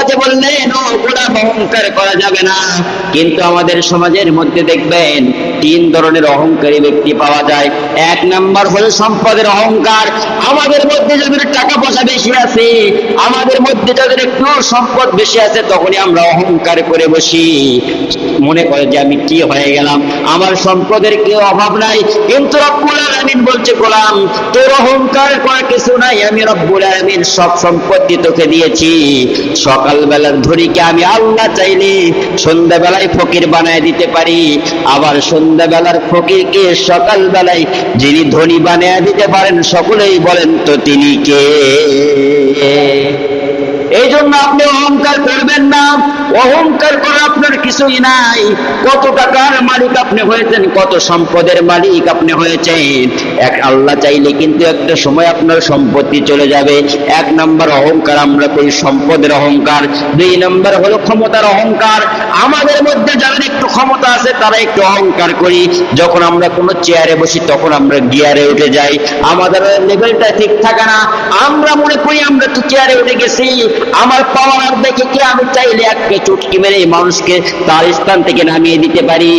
কাছে বললেন, ও গোলাম, অহংকার করা যাবে না। কিন্তু আমাদের সমাজের মধ্যে দেখবেন তিন ধরনের অহংকারী ব্যক্তি পাওয়া যায়। এক নাম্বার হলো সম্পদের অহংকার। আমাদের মধ্যে যাদের টাকা পয়সা বেশি আছে, আমাদের মধ্যে যাদের একটু সম্পদ বেশি আছে, তখনই আমরা অহংকার করে বসি, মনে করে যে আমি কি হয়ে গেলাম, আমার সম্পদের কি অভাব নাই। কিন্তু রব্বুল আলামিন বলছে, গোলাম, তোর অহংকার করার কিছু নাই, আমি রব্বুল আলামিন সব সম্পত্তি তোকে দিয়েছি। সকালবেলার ধনীকে আমি আল্লাহ চাইলে সন্ধ্যাবেলায় ফকির বানায় দিতে পারি, আবার সন্ধ্যাবেলার ফকিরকে সকালবেলায় যিনি ধনী বানায় দিতে পারেন, সকলেই বলেন তো তিনি কে? এই জন্য আপনি অহংকার করবেন না। অহংকার করা আপনার কিছুই নাই। কত টাকার মালিক আপনি হয়েছেন, কত সম্পদের মালিক আপনি হয়েছেন, এক আল্লাহ চাইলে কিন্তু একটা সময় আপনার সম্পত্তি চলে যাবে। এক নাম্বার অহংকার আমরা করি, সম্পদের অহংকার। দুই নাম্বার হলো ক্ষমতার অহংকার। আমাদের মধ্যে যাদের একটু ক্ষমতা আছে তারা একটু অহংকার করি। যখন আমরা কোনো চেয়ারে বসি তখন আমরা গিয়ারে উঠে যাই, আমাদের লেভেলটা ঠিক থাকে না। আমরা মনে করি আমরা তো চেয়ারে উঠে গেছি, আমার পাওয়ার দেখে কি আমি চাইলে একটা চুটকি মেরে মানুষকে তার স্থান থেকে নামিয়ে দিতে পারি।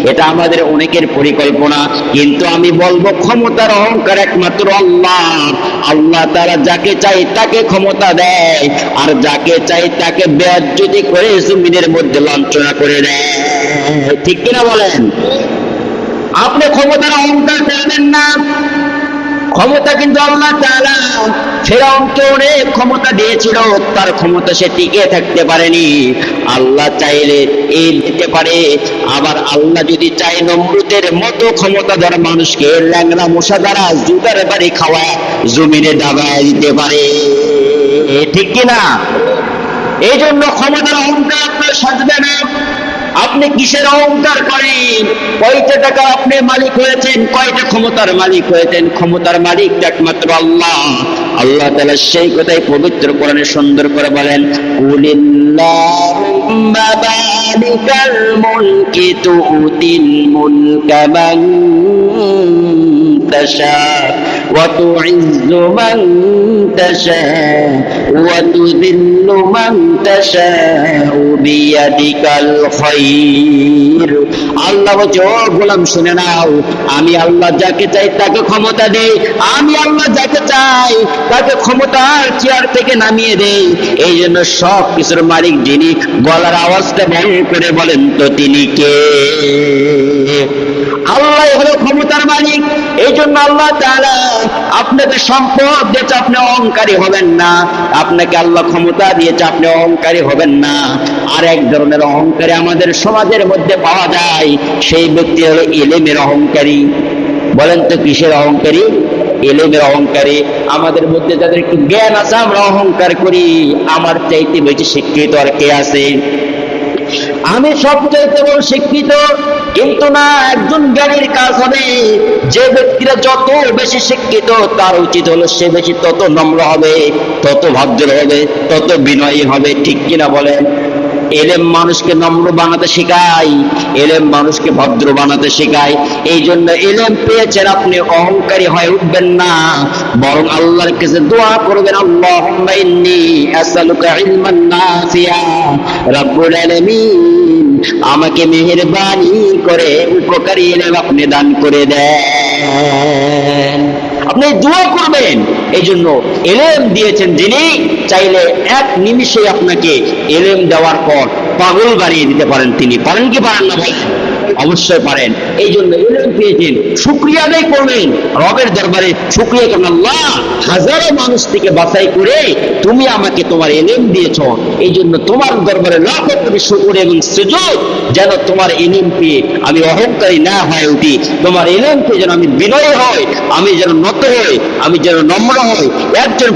এটা আমাদের অনেকের পরিকল্পনা। কিন্তু আমি বলবো, ক্ষমতার অহংকার একমাত্র আল্লাহ। আল্লাহ তারা যাকে চাই তাকে ক্ষমতা দেয়, আর যাকে চাই তাকে বেয়াজ্জতি করে জমিনের মধ্যে লাঞ্ছনা করে দেয়। ঠিক কিনা বলেন? আপনি ক্ষমতার অহংকার করবেন না। ক্ষমতা কিন্তু আল্লাহ তাআলা ফেরাউনকে অনেক ক্ষমতা দিয়েছিল, তার ক্ষমতা সে টিকে থাকতে পারেনি। আল্লাহ চাইলে এই দিতে পারে, আবার আল্লাহ যদি চায় নমরুদের মতো ক্ষমতাধর মানুষকে ল্যাংড়া মশা দ্বারা জুতার বাড়ি খাওয়া জমিনে দাবায় দিতে পারে। ঠিক কিনা? এই জন্য ক্ষমতার অহংকার আপনার সাজবে না। আপনি কিসের অহংকার করেন? কয়টা টাকা আপনি মালিক হয়েছেন, কয়টা ক্ষমতার মালিক হয়েছেন? ক্ষমতার মালিক একমাত্র আল্লাহ। আল্লাহ তাআলা সেই কথাই পবিত্র কোরআনে সুন্দর করে বলেন, কুলিল্লাহুম্মা মালিকাল মুলকি তুতিল মুলকা মান তাশা ওয়া তুইজ্জু মান তাশা ওয়া তুযিল্লু মান তাশা বিয়াদিকাল খায়র। আল্লাহ বলছে, ও গোলাম শুনে নাও, আমি আল্লাহ যাকে চাই তাকে ক্ষমতা দেই, আমি আল্লাহ যাকে চাই তাকে ক্ষমতার চেয়ার থেকে নামিয়ে দেই। এই জন্য সব কিছুর মালিক যিনি, গলার আওয়াজটা বড় করে বলেন তো তিনি কে? আল্লাহ হলো ক্ষমতার মালিক। এই জন্য আল্লাহ তাআলা আপনাকে সম্পদ দিয়েছে, আপনি অহংকারী হবেন না। আপনাকে আল্লাহ ক্ষমতা দিয়েছে, আপনি অহংকারী হবেন না। আর এক ধরনের অহংকারী আমাদের সমাজের মধ্যে পাওয়া যায়, সেই ব্যক্তি হলো ইলমের অহংকারী। বলেন তো কিসের অহংকারী? ইলমের অহংকারী। আমাদের মধ্যে যাদের একটু জ্ঞান আছে আমরা অহংকার করি, আমার চাইতে বেশি শিক্ষিত আর কে আছে, আমি সবচাইতে বড় শিক্ষিত। কিন্তু না, একজন জ্ঞানীর কাজ হবে, যে ব্যক্তিরা যত বেশি শিক্ষিত তার উচিত হলো সে বেশি তত নম্র হবে, তত ভদ্র হবে, তত বিনয়ী হবে। ঠিক কিনা বলেন? এলেম মানুষকে নম্র বানাতে শেখায়, এলেম মানুষকে ভদ্র বানাতে শেখায়। এই জন্য এলেম পেয়েছেন আপনি অহংকারী হয়ে উঠবেন না, বরং আল্লাহর কাছে দোয়া করবেন, আল্লাহুম্মা ইন্নী আসআলুকা ইলমান নাফিআ। রব্বুল আলামিন, আমাকে মেহেরবানি করে উপকারী এলেম আপনি দান করে দেন। আপনি দোয়া করবেন। এই জন্য এলেম দিয়েছেন যিনি, চাইলে এক নিমিষে আপনাকে এলেম দেওয়ার পর পাগল বানিয়ে দিতে পারেন। তিনি পারেন কি পারেন না? অবশ্যই পারেন। এই জন্য এলেম পেয়েছেন, শুকরিয়া আদায় করবেন, রবের দরবারে শুকরিয়া করবেন, আল্লাহ হাজারো মানুষ থেকে বাছাই করে তুমি আমাকে তোমার এলেম দিয়েছ, এই জন্য তোমার দরবারে লাখো কোটি শুকর এবং সুজুদ, যেন তোমার এলেম পেয়ে আমি অহংকারী না হয়ে উঠি, তোমার এলেম পেয়ে যেন আমি বিনয়ী হই, আমি যেন নত হই, আমি যেন নম্র হই। একজন